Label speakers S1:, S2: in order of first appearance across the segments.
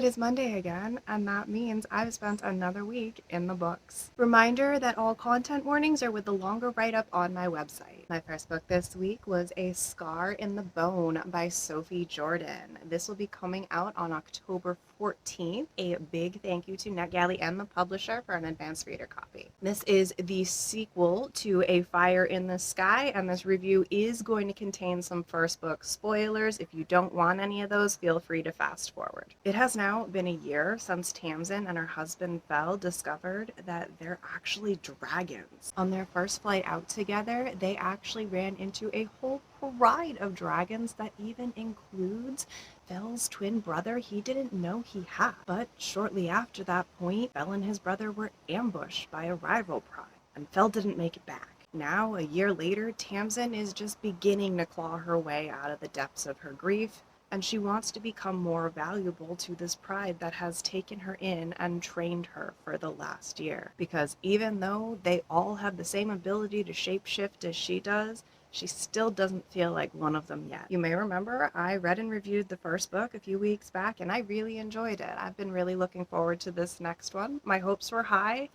S1: It is Monday again, and that means I've spent another week in the books. Reminder that all content warnings are with the longer write-up on my website. My first book this week was A Scar in the Bone by Sophie Jordan. This will be coming out on October 14th. A big thank you to NetGalley and the publisher for an advanced reader copy. This is the sequel to A Fire in the Sky, and this review is going to contain some first book spoilers. If you don't want any of those, feel free to fast forward. It has now been a year since Tamsin and her husband Belle discovered that they're actually dragons. On their first flight out together, they actually ran into a whole pride of dragons that even includes Belle's twin brother he didn't know he had. But shortly after that point, Belle and his brother were ambushed by a rival pride, and Belle didn't make it back. Now, a year later, Tamsin is just beginning to claw her way out of the depths of her grief, and she wants to become more valuable to this pride that has taken her in and trained her for the last year. Because even though they all have the same ability to shapeshift as she does, she still doesn't feel like one of them yet. You may remember I read and reviewed the first book a few weeks back, and I really enjoyed it. I've been really looking forward to this next one. My hopes were high,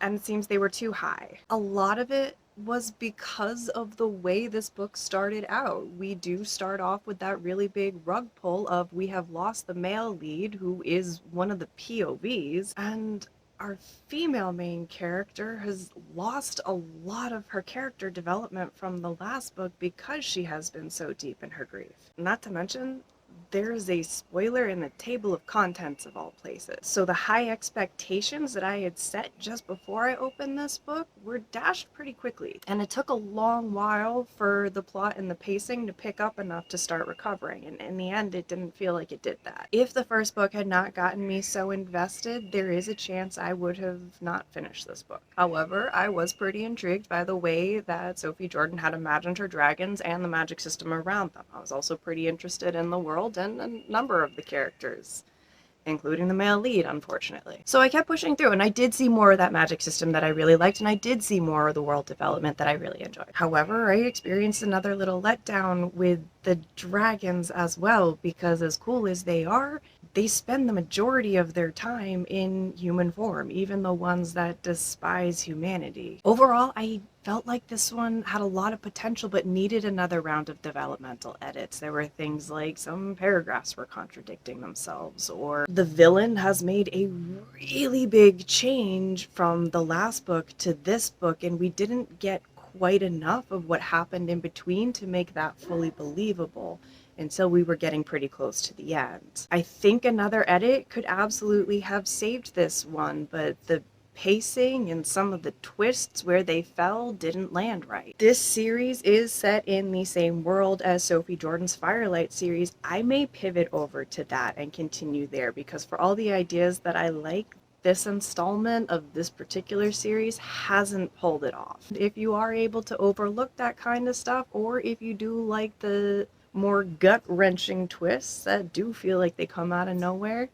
S1: and it seems they were too high. A lot of it was because of the way this book started out. We do start off with that really big rug pull of we have lost the male lead, who is one of the POVs, and our female main character has lost a lot of her character development from the last book because she has been so deep in her grief. Not to mention, there's a spoiler in the table of contents of all places. So the high expectations that I had set just before I opened this book were dashed pretty quickly. And it took a long while for the plot and the pacing to pick up enough to start recovering. And in the end, it didn't feel like it did that. If the first book had not gotten me so invested, there is a chance I would have not finished this book. However, I was pretty intrigued by the way that Sophie Jordan had imagined her dragons and the magic system around them. I was also pretty interested in the world and a number of the characters, including the male lead, unfortunately. So I kept pushing through, and I did see more of that magic system that I really liked, and I did see more of the world development that I really enjoyed. However, I experienced another little letdown with the dragons as well, because as cool as they are, they spend the majority of their time in human form, even the ones that despise humanity. Overall, I felt like this one had a lot of potential but needed another round of developmental edits. There were things like some paragraphs were contradicting themselves, or the villain has made a really big change from the last book to this book, and we didn't get quite enough of what happened in between to make that fully believable until we were getting pretty close to the end. I think another edit could absolutely have saved this one, but the pacing and some of the twists where they fell didn't land right. This series is set in the same world as Sophie Jordan's Firelight series. I may pivot over to that and continue there, because for all the ideas that I like, this installment of this particular series hasn't pulled it off. If you are able to overlook that kind of stuff, or if you do like the more gut-wrenching twists that do feel like they come out of nowhere,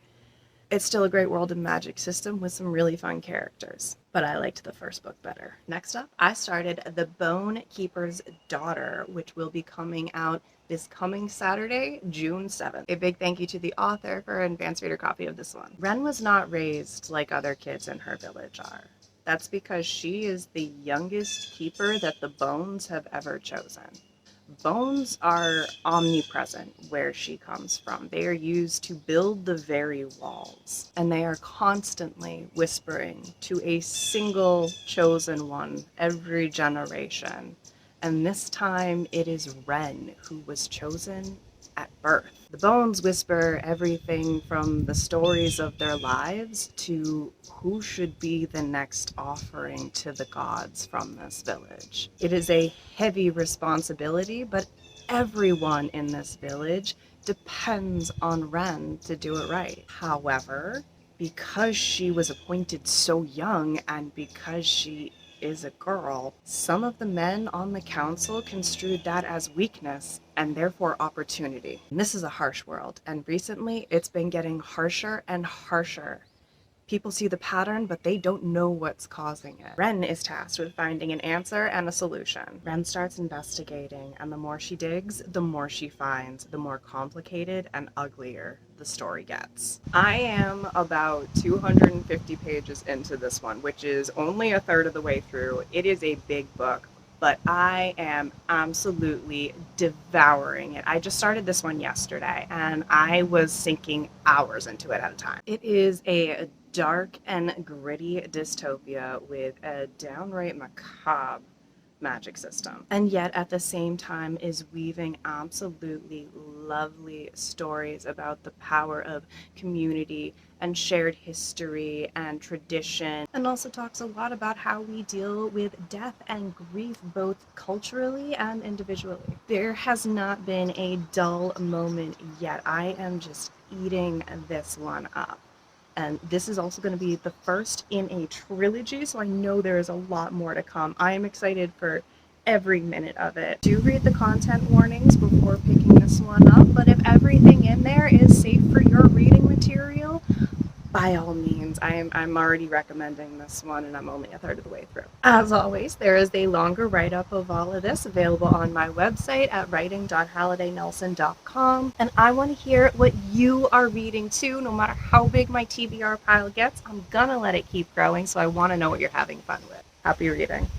S1: it's still a great world and magic system with some really fun characters. But I liked the first book better. Next up, I started The BoneKeeper's Daughter, which will be coming out this coming Saturday, June 7th. A big thank you to the author for an advanced reader copy of this one. Wren was not raised like other kids in her village are. That's because she is the youngest keeper that the Bones have ever chosen. Bones are omnipresent where she comes from. They are used to build the very walls, and they are constantly whispering to a single chosen one every generation. And this time it is Wren who was chosen at birth. The Bones whisper everything from the stories of their lives to who should be the next offering to the gods from this village. It is a heavy responsibility, but everyone in this village depends on Wren to do it right. However, because she was appointed so young and because she is a girl, some of the men on the council construed that as weakness and therefore opportunity. And this is a harsh world, and recently it's been getting harsher and harsher. People see the pattern, but they don't know what's causing it. Ren is tasked with finding an answer and a solution. Ren starts investigating, and the more she digs, the more she finds, the more complicated and uglier the story gets. I am about 250 pages into this one, which is only a third of the way through. It is a big book, but I am absolutely devouring it. I just started this one yesterday, and I was sinking hours into it at a time. It is a dark and gritty dystopia with a downright macabre magic system, and yet at the same time is weaving absolutely lovely stories about the power of community and shared history and tradition, and also talks a lot about how we deal with death and grief both culturally and individually. There has not been a dull moment yet. I am just eating this one up. And this is also going to be the first in a trilogy, so I know there is a lot more to come. I am excited for every minute of it. Do read the content warnings before picking this one up, but if everything in there is safe for your reading material, by all means, I'm already recommending this one, and I'm only a third of the way through. As always, there is a longer write-up of all of this available on my website at writing.hallidaynelson.com, and I want to hear what you are reading too. No matter how big my TBR pile gets, I'm gonna let it keep growing, so I want to know what you're having fun with. Happy reading.